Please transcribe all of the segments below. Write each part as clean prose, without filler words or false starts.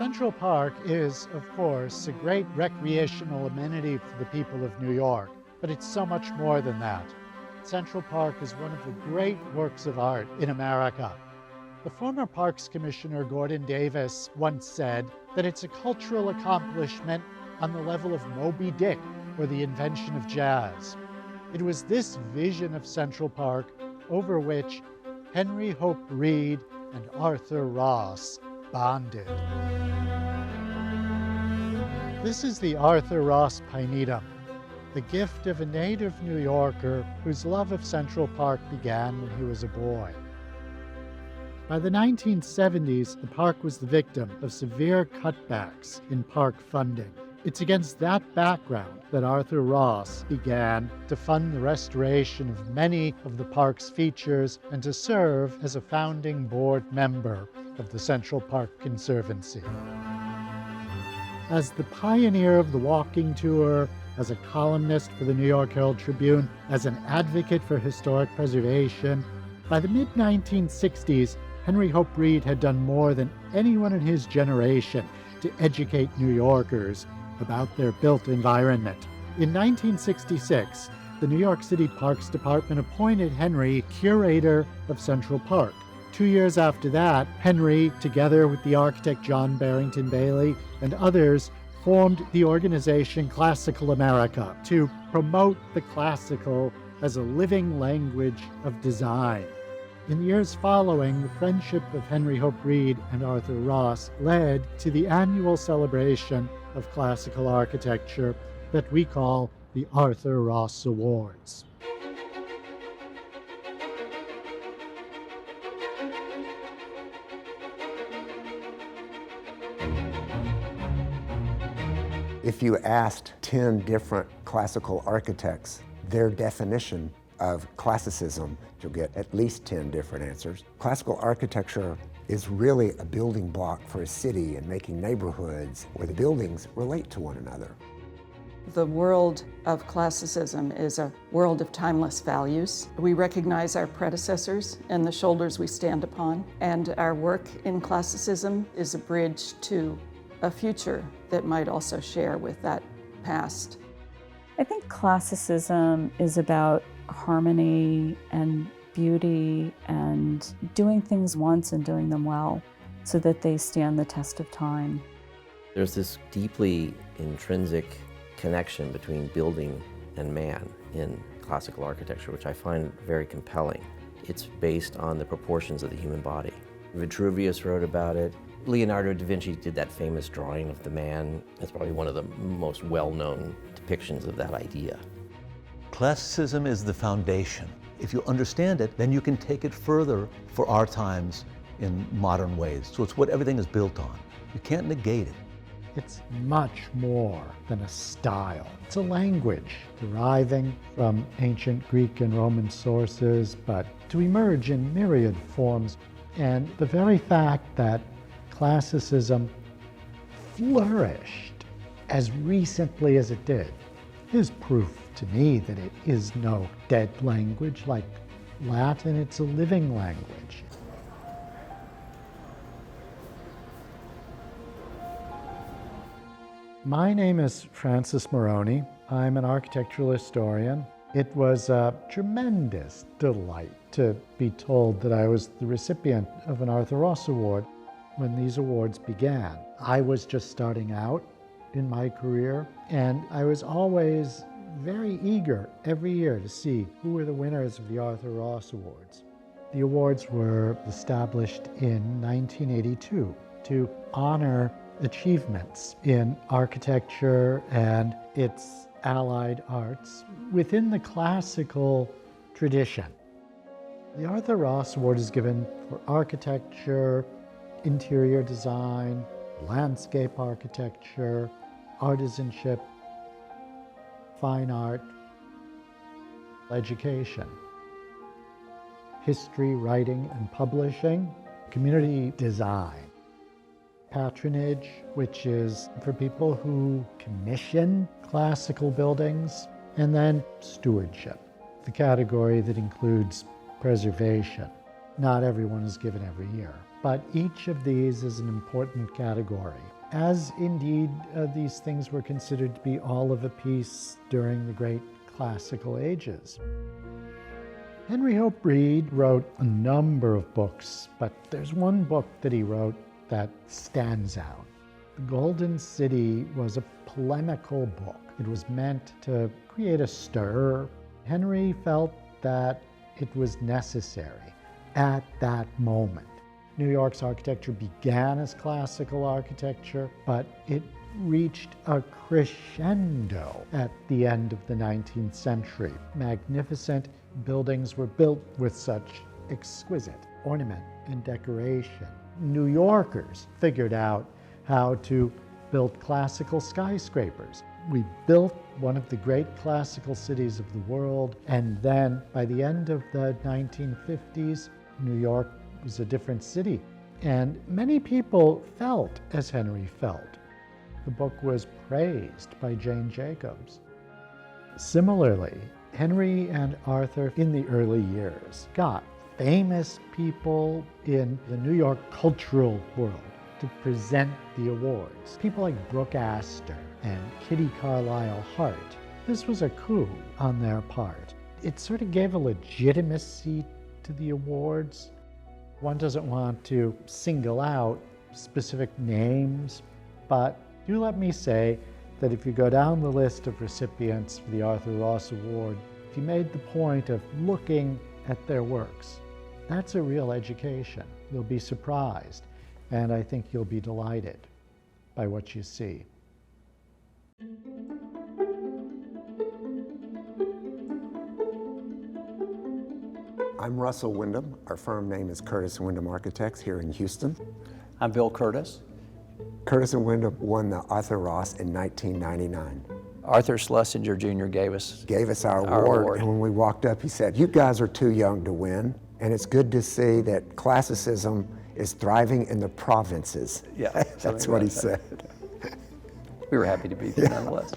Central Park is, of course, a great recreational amenity for the people of New York, but it's so much more than that. Central Park is one of the great works of art in America. The former Parks Commissioner Gordon Davis once said that it's a cultural accomplishment on the level of Moby Dick or the invention of jazz. It was this vision of Central Park over which Henry Hope Reed and Arthur Ross bonded. This is the Arthur Ross Pinetum, the gift of a native New Yorker whose love of Central Park began when he was a boy. By the 1970s, the park was the victim of severe cutbacks in park funding. It's against that background that Arthur Ross began to fund the restoration of many of the park's features and to serve as a founding board member of the Central Park Conservancy. As the pioneer of the walking tour, as a columnist for the New York Herald Tribune, as an advocate for historic preservation, by the mid-1960s, Henry Hope Reed had done more than anyone in his generation to educate New Yorkers about their built environment. In 1966, the New York City Parks Department appointed Henry curator of Central Park. 2 years after that, Henry, together with the architect John Barrington Bailey and others, formed the organization Classical America to promote the classical as a living language of design. In the years following, the friendship of Henry Hope Reed and Arthur Ross led to the annual celebration of classical architecture that we call the Arthur Ross Awards. If you asked 10 different classical architects their definition of classicism, you'll get at least 10 different answers. Classical architecture is really a building block for a city and making neighborhoods where the buildings relate to one another. The world of classicism is a world of timeless values. We recognize our predecessors and the shoulders we stand upon, and our work in classicism is a bridge to a future that might also share with that past. I think classicism is about harmony and beauty and doing things once and doing them well so that they stand the test of time. There's this deeply intrinsic connection between building and man in classical architecture, which I find very compelling. It's based on the proportions of the human body. Vitruvius wrote about it. Leonardo da Vinci did that famous drawing of the man. That's probably one of the most well-known depictions of that idea. Classicism is the foundation. If you understand it, then you can take it further for our times in modern ways. So it's what everything is built on. You can't negate it. It's much more than a style. It's a language deriving from ancient Greek and Roman sources, but to emerge in myriad forms. And the very fact that classicism flourished as recently as it did is proof to me that it is no dead language like Latin. It's a living language. My name is Francis Moroney. I'm an architectural historian. It was a tremendous delight to be told that I was the recipient of an Arthur Ross Award when these awards began. I was just starting out in my career, and I was always very eager every year to see who were the winners of the Arthur Ross Awards. The awards were established in 1982 to honor achievements in architecture and its allied arts within the classical tradition. The Arthur Ross Award is given for architecture, interior design, landscape architecture, artisanship, fine art, education, history, writing and publishing, community design, patronage, which is for people who commission classical buildings, and then stewardship, the category that includes preservation. Not everyone is given every year, but each of these is an important category, as indeed these things were considered to be all of a piece during the great classical ages. Henry Hope Reed wrote a number of books, but there's one book that he wrote that stands out. The Golden City was a polemical book. It was meant to create a stir. Henry felt that it was necessary at that moment. New York's architecture began as classical architecture, but it reached a crescendo at the end of the 19th century. Magnificent buildings were built with such exquisite ornament and decoration. New Yorkers figured out how to build classical skyscrapers. We built one of the great classical cities of the world, and then by the end of the 1950s, New York was a different city. And many people felt as Henry felt. The book was praised by Jane Jacobs. Similarly, Henry and Arthur in the early years got famous people in the New York cultural world to present the awards. People like Brooke Astor and Kitty Carlisle Hart. This was a coup on their part. It sort of gave a legitimacy to the awards. One doesn't want to single out specific names, but do let me say that if you go down the list of recipients for the Arthur Ross Award, if you made the point of looking at their works, that's a real education. You'll be surprised, and I think you'll be delighted by what you see. I'm Russell Wyndham. Our firm name is Curtis and Wyndham Architects here in Houston. I'm Bill Curtis. Curtis and Wyndham won the Arthur Ross in 1999. Arthur Schlesinger Jr. gave us our award, and when we walked up, he said, "You guys are too young to win," and it's good to see that classicism is thriving in the provinces. Yeah, that's what he said. We were happy to be there nonetheless.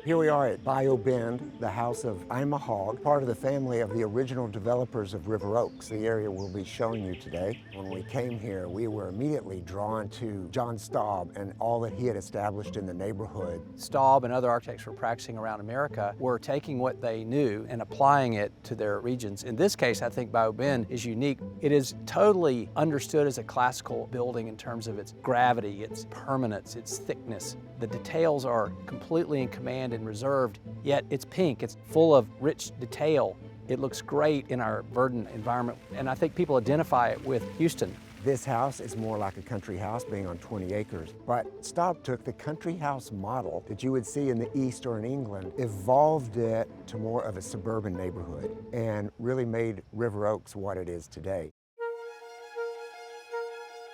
Here we are at Bayou Bend, the house of Ima Hogg, part of the family of the original developers of River Oaks, the area we'll be showing you today. When we came here, we were immediately drawn to John Staub and all that he had established in the neighborhood. Staub and other architects who were practicing around America were taking what they knew and applying it to their regions. In this case, I think Bayou Bend is unique. It is totally understood as a classical building in terms of its gravity, its permanence, its thickness. The details are completely in command and reserved, yet it's pink, it's full of rich detail. It looks great in our verdant environment, and I think people identify it with Houston. This house is more like a country house being on 20 acres, but Staub took the country house model that you would see in the East or in England, evolved it to more of a suburban neighborhood, and really made River Oaks what it is today.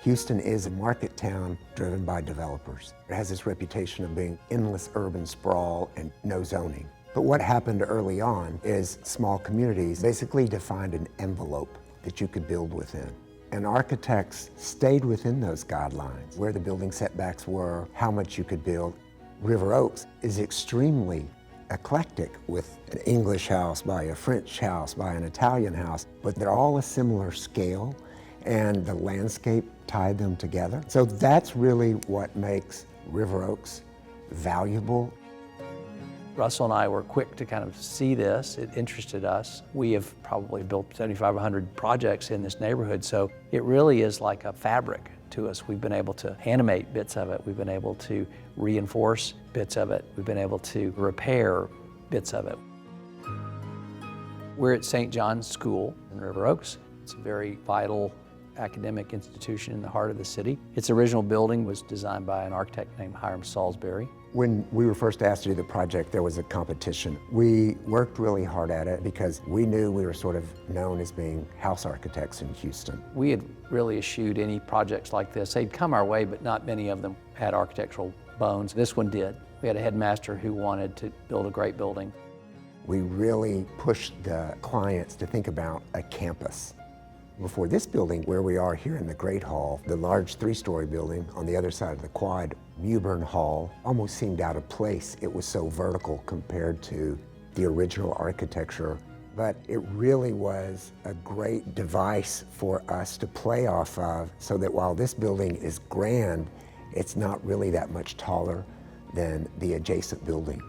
Houston is a market town driven by developers. It has this reputation of being endless urban sprawl and no zoning. But what happened early on is small communities basically defined an envelope that you could build within. And architects stayed within those guidelines, where the building setbacks were, how much you could build. River Oaks is extremely eclectic, with an English house by a French house by an Italian house, but they're all a similar scale, and the landscape tied them together. So that's really what makes River Oaks valuable. Russell and I were quick to kind of see this. It interested us. We have probably built 7,500 projects in this neighborhood, so it really is like a fabric to us. We've been able to animate bits of it. We've been able to reinforce bits of it. We've been able to repair bits of it. We're at St. John's School in River Oaks. It's a very vital academic institution in the heart of the city. Its original building was designed by an architect named Hiram Salisbury. When we were first asked to do the project, there was a competition. We worked really hard at it because we knew we were sort of known as being house architects in Houston. We had really eschewed any projects like this. They'd come our way, but not many of them had architectural bones. This one did. We had a headmaster who wanted to build a great building. We really pushed the clients to think about a campus. Before this building, where we are here in the Great Hall, the large 3-story building on the other side of the quad, Mewburn Hall, almost seemed out of place. It was so vertical compared to the original architecture. but it really was a great device for us to play off of, so that while this building is grand, it's not really that much taller than the adjacent building.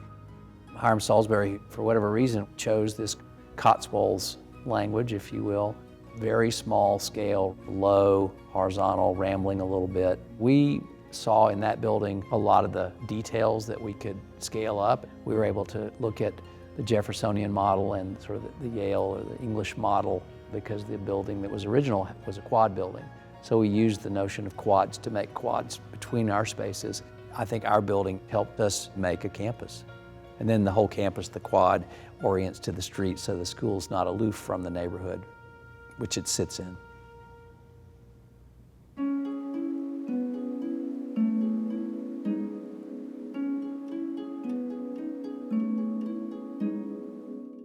Hiram Salisbury, for whatever reason, chose this Cotswolds language, if you will. Very small scale, low, horizontal, rambling a little bit. We saw in that building a lot of the details that we could scale up. We were able to look at the Jeffersonian model and sort of the Yale or the English model, because the building that was original was a quad building. So we used the notion of quads to make quads between our spaces. I think our building helped us make a campus. And then the whole campus, the quad, orients to the street, so the school's not aloof from the neighborhood, which it sits in.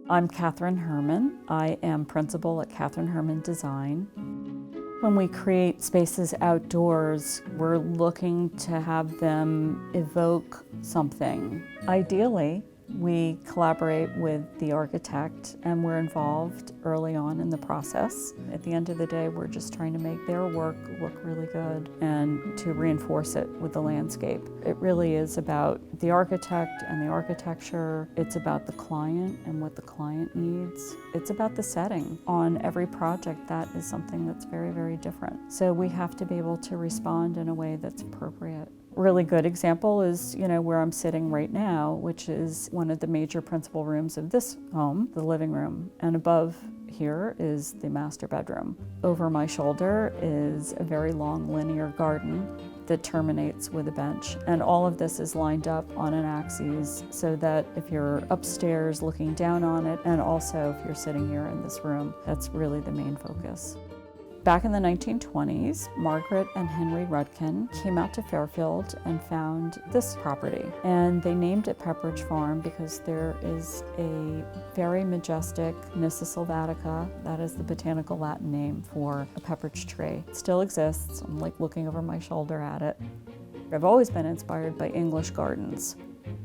I'm Catherine Herman. I am principal at Catherine Herman Design. When we create spaces outdoors, we're looking to have them evoke something. Ideally, we collaborate with the architect and we're involved early on in the process. At the end of the day, we're just trying to make their work look really good and to reinforce it with the landscape. It really is about the architect and the architecture. It's about the client and what the client needs. It's about the setting. On every project, that is something that's very, very different. So we have to be able to respond in a way that's appropriate. Really good example is, where I'm sitting right now, which is one of the major principal rooms of this home, the living room. And above here is the master bedroom. Over my shoulder is a very long linear garden that terminates with a bench. And all of this is lined up on an axis so that if you're upstairs looking down on it, and also if you're sitting here in this room, that's really the main focus. Back in the 1920s, Margaret and Henry Rudkin came out to Fairfield and found this property. And they named it Pepperidge Farm because there is a very majestic Nyssa sylvatica, that is the botanical Latin name for a pepperidge tree. It still exists. I'm like looking over my shoulder at it. I've always been inspired by English gardens.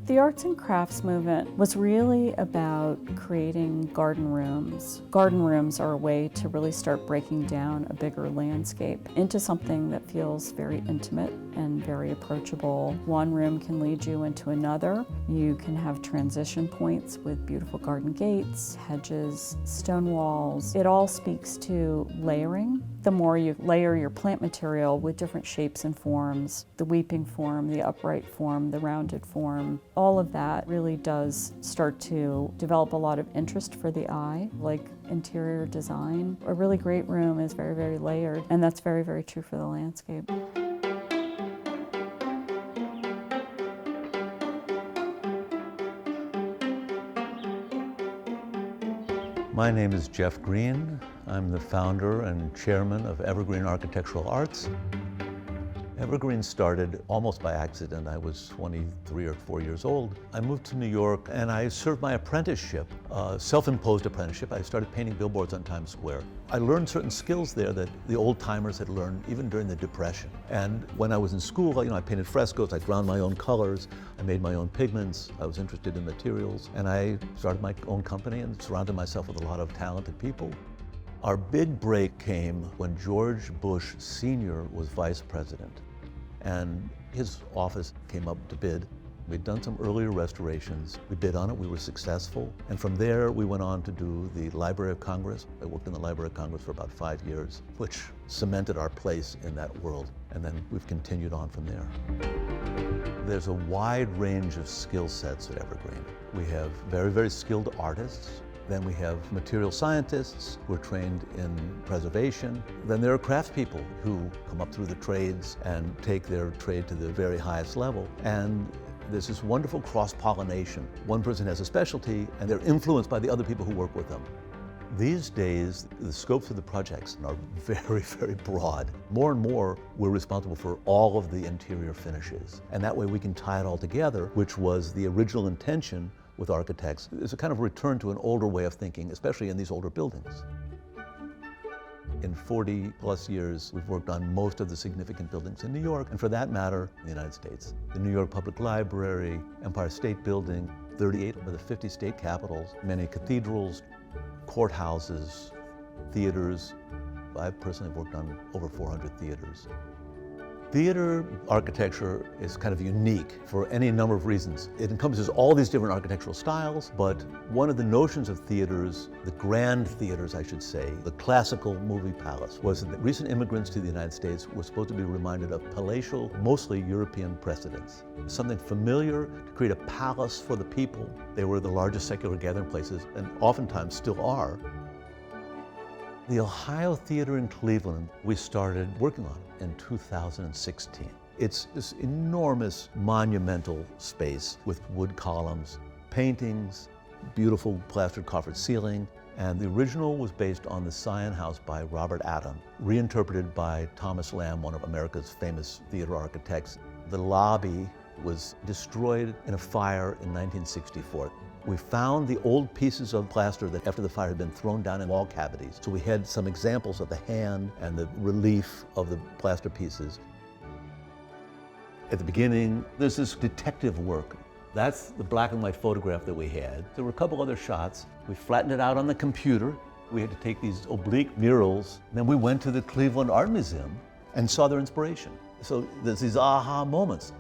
The arts and crafts movement was really about creating garden rooms. Garden rooms are a way to really start breaking down a bigger landscape into something that feels very intimate and very approachable. One room can lead you into another. You can have transition points with beautiful garden gates, hedges, stone walls. It all speaks to layering. The more you layer your plant material with different shapes and forms, the weeping form, the upright form, the rounded form, all of that really does start to develop a lot of interest for the eye, like interior design. A really great room is very, very layered, and that's very, very true for the landscape. My name is Jeff Green. I'm the founder and chairman of Evergreen Architectural Arts. Evergreen started almost by accident. I was 23 or 4 years old. I moved to New York and I served my apprenticeship, self-imposed apprenticeship. I started painting billboards on Times Square. I learned certain skills there that the old timers had learned even during the Depression. And when I was in school, I painted frescoes, I ground my own colors, I made my own pigments, I was interested in materials, and I started my own company and surrounded myself with a lot of talented people. Our big break came when George Bush Sr. was vice president. And his office came up to bid. We'd done some earlier restorations. We bid on it, we were successful. And from there, we went on to do the Library of Congress. I worked in the Library of Congress for about 5 years, which cemented our place in that world. And then we've continued on from there. There's a wide range of skill sets at Evergreen. We have very, very skilled artists. Then we have material scientists who are trained in preservation. Then there are craftspeople who come up through the trades and take their trade to the very highest level. And there's this wonderful cross-pollination. One person has a specialty and they're influenced by the other people who work with them. These days, the scopes of the projects are very, very broad. More and more, we're responsible for all of the interior finishes. And that way we can tie it all together, which was the original intention with architects. It's a kind of return to an older way of thinking, especially in these older buildings. In 40 plus years, we've worked on most of the significant buildings in New York, and for that matter, in the United States. The New York Public Library, Empire State Building, 38 of the 50 state capitals, many cathedrals, courthouses, theaters. I personally have worked on over 400 theaters. Theater architecture is kind of unique for any number of reasons. It encompasses all these different architectural styles, but one of the notions of theaters, the grand theaters I should say, the classical movie palace, was that recent immigrants to the United States were supposed to be reminded of palatial, mostly European precedents. Something familiar to create a palace for the people. They were the largest secular gathering places, and oftentimes still are. The Ohio Theater in Cleveland, we started working on it in 2016. It's this enormous monumental space with wood columns, paintings, beautiful plastered coffered ceiling, and the original was based on the Scion House by Robert Adam, reinterpreted by Thomas Lamb, one of America's famous theater architects. The lobby was destroyed in a fire in 1964. We found the old pieces of plaster that after the fire had been thrown down in wall cavities. So we had some examples of the hand and the relief of the plaster pieces. At the beginning, there's this detective work. That's the black and white photograph that we had. There were a couple other shots. We flattened it out on the computer. We had to take these oblique murals. Then we went to the Cleveland Art Museum and saw their inspiration. So there's these aha moments.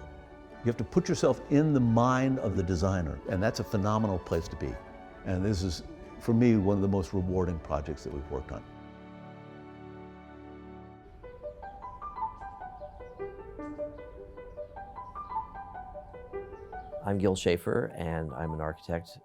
You have to put yourself in the mind of the designer, and that's a phenomenal place to be. And this is, for me, one of the most rewarding projects that we've worked on. I'm Gil Schaefer, and I'm an architect.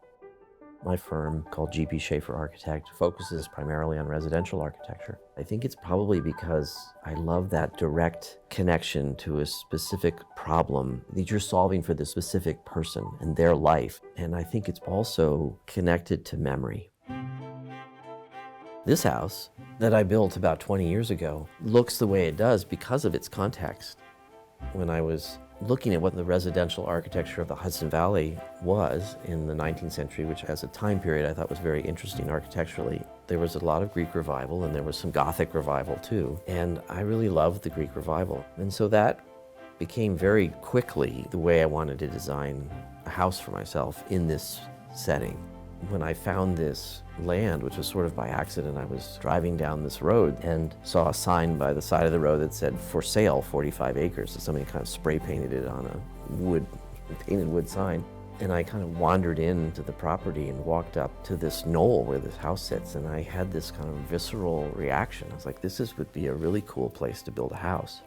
My firm, called G.P. Schaefer Architect, focuses primarily on residential architecture. I think it's probably because I love that direct connection to a specific problem that you're solving for the specific person and their life. And I think it's also connected to memory. This house that I built about 20 years ago looks the way it does because of its context. When I was looking at what the residential architecture of the Hudson Valley was in the 19th century, which as a time period I thought was very interesting architecturally. There was a lot of Greek revival and there was some Gothic revival too. And I really loved the Greek revival. And so that became very quickly the way I wanted to design a house for myself in this setting. When I found this land, which was sort of by accident, I was driving down this road and saw a sign by the side of the road that said, "For sale, 45 acres." So somebody kind of spray painted it on a painted wood sign. And I kind of wandered into the property and walked up to this knoll where this house sits, and I had this kind of visceral reaction. I was like, this would be a really cool place to build a house.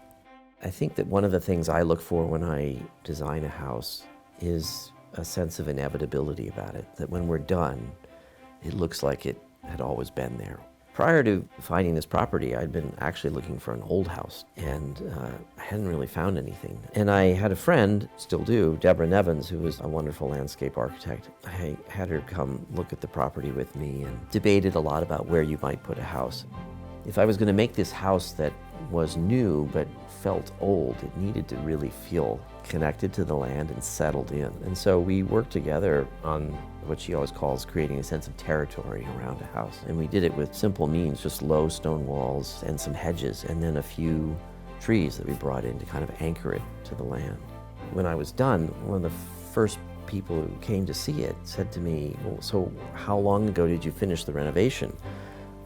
I think that one of the things I look for when I design a house is a sense of inevitability about it, that when we're done, it looks like it had always been there. Prior to finding this property, I'd been actually looking for an old house, and I hadn't really found anything. And I had a friend, still do, Deborah Nevins, who was a wonderful landscape architect. I had her come look at the property with me and debated a lot about where you might put a house. If I was going to make this house that was new but felt old, it needed to really feel connected to the land and settled in. And so we worked together on what she always calls creating a sense of territory around a house. And we did it with simple means, just low stone walls and some hedges, and then a few trees that we brought in to kind of anchor it to the land. When I was done, one of the first people who came to see it said to me, "Well, so how long ago did you finish the renovation?"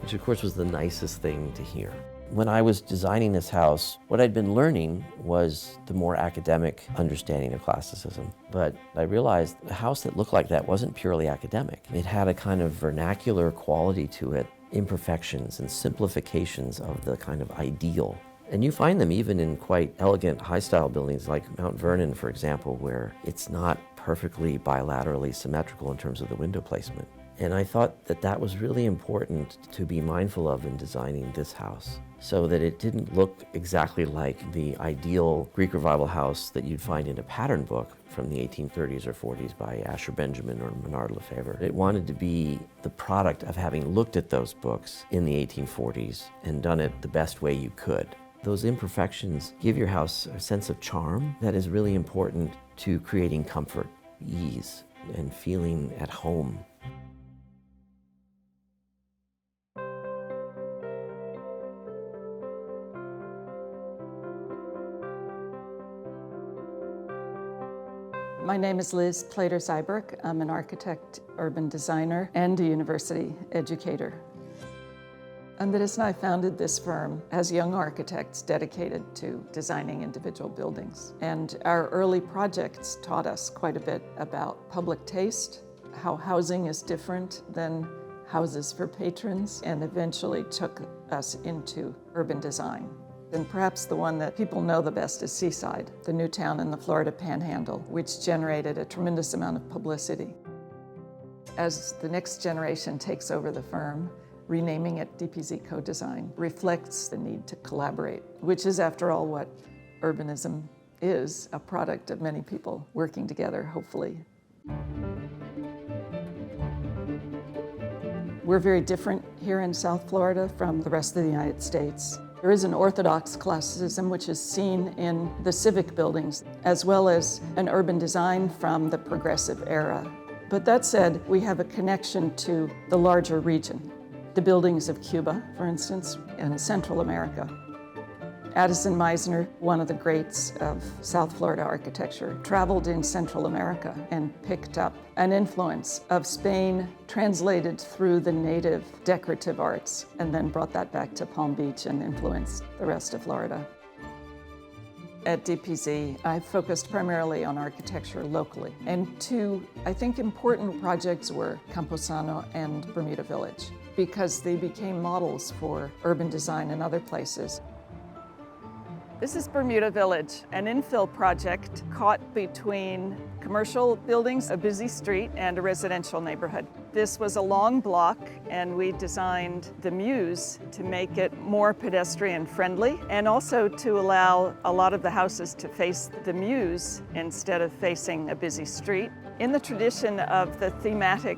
Which of course was the nicest thing to hear. When I was designing this house, what I'd been learning was the more academic understanding of classicism. But I realized a house that looked like that wasn't purely academic. It had a kind of vernacular quality to it, imperfections and simplifications of the kind of ideal. And you find them even in quite elegant high-style buildings like Mount Vernon, for example, where it's not perfectly bilaterally symmetrical in terms of the window placement. And I thought that that was really important to be mindful of in designing this house, so that it didn't look exactly like the ideal Greek Revival house that you'd find in a pattern book from the 1830s or 40s by Asher Benjamin or Menard Lefebvre. It wanted to be the product of having looked at those books in the 1840s and done it the best way you could. Those imperfections give your house a sense of charm that is really important to creating comfort, ease, and feeling at home. My name is Liz Plater-Zyberk. I'm an architect, urban designer, and a university educator. Andres and I founded this firm as young architects dedicated to designing individual buildings. And our early projects taught us quite a bit about public taste, how housing is different than houses for patrons, and eventually took us into urban design. And perhaps the one that people know the best is Seaside, the new town in the Florida Panhandle, which generated a tremendous amount of publicity. As the next generation takes over the firm, renaming it DPZ Co-Design reflects the need to collaborate, which is, after all, what urbanism is, a product of many people working together, hopefully. We're very different here in South Florida from the rest of the United States. There is an orthodox classicism which is seen in the civic buildings, as well as an urban design from the progressive era. But that said, we have a connection to the larger region. The buildings of Cuba, for instance, and Central America. Addison Meisner, one of the greats of South Florida architecture, traveled in Central America and picked up an influence of Spain translated through the native decorative arts, and then brought that back to Palm Beach and influenced the rest of Florida. At DPZ, I focused primarily on architecture locally, and two, I think, important projects were Camposano and Bermuda Village, because they became models for urban design in other places. This is Bermuda Village, an infill project caught between commercial buildings, a busy street, and a residential neighborhood. This was a long block, and we designed the Mews to make it more pedestrian friendly, and also to allow a lot of the houses to face the Mews instead of facing a busy street. In the tradition of the thematic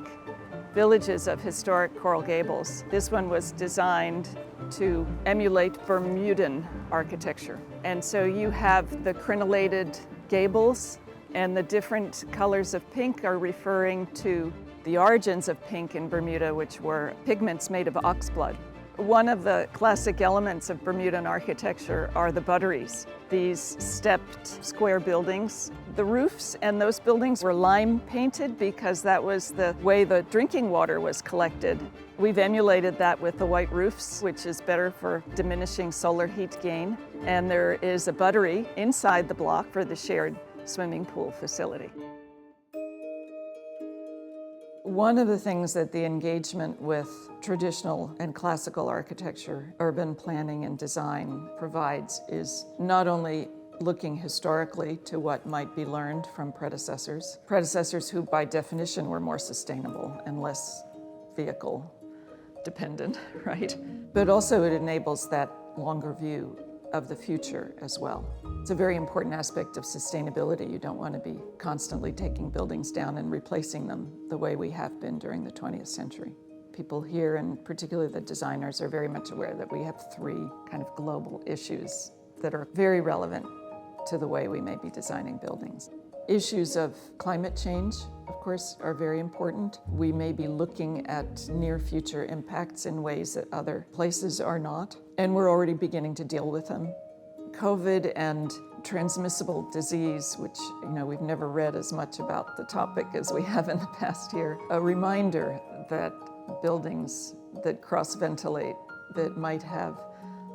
villages of historic Coral Gables, this one was designed to emulate Bermudan architecture. And so you have the crenellated gables, and the different colors of pink are referring to the origins of pink in Bermuda, which were pigments made of oxblood. One of the classic elements of Bermudan architecture are the butteries, these stepped square buildings. The roofs and those buildings were lime painted because that was the way the drinking water was collected. We've emulated that with the white roofs, which is better for diminishing solar heat gain. And there is a buttery inside the block for the shared swimming pool facility. One of the things that the engagement with traditional and classical architecture, urban planning and design provides is not only looking historically to what might be learned from predecessors who by definition were more sustainable and less vehicle dependent, right? But also it enables that longer view of the future as well. It's a very important aspect of sustainability. You don't want to be constantly taking buildings down and replacing them the way we have been during the 20th century. People here, and particularly the designers, are very much aware that we have three kind of global issues that are very relevant to the way we may be designing buildings. Issues of climate change, of course, are very important. We may be looking at near future impacts in ways that other places are not, and we're already beginning to deal with them. COVID and transmissible disease, which we've never read as much about the topic as we have in the past year. A reminder that buildings that cross-ventilate, that might have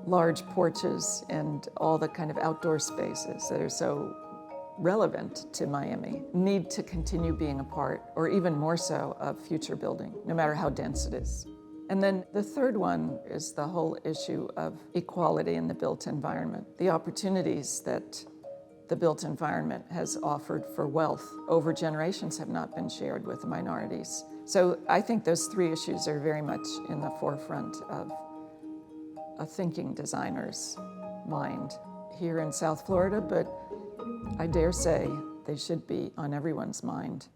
large porches and all the kind of outdoor spaces that are so relevant to Miami, need to continue being a part, or even more so, of future building, no matter how dense it is. And then the third one is the whole issue of equality in the built environment. The opportunities that the built environment has offered for wealth over generations have not been shared with the minorities. So I think those three issues are very much in the forefront of a thinking designer's mind here in South Florida, but I dare say they should be on everyone's mind.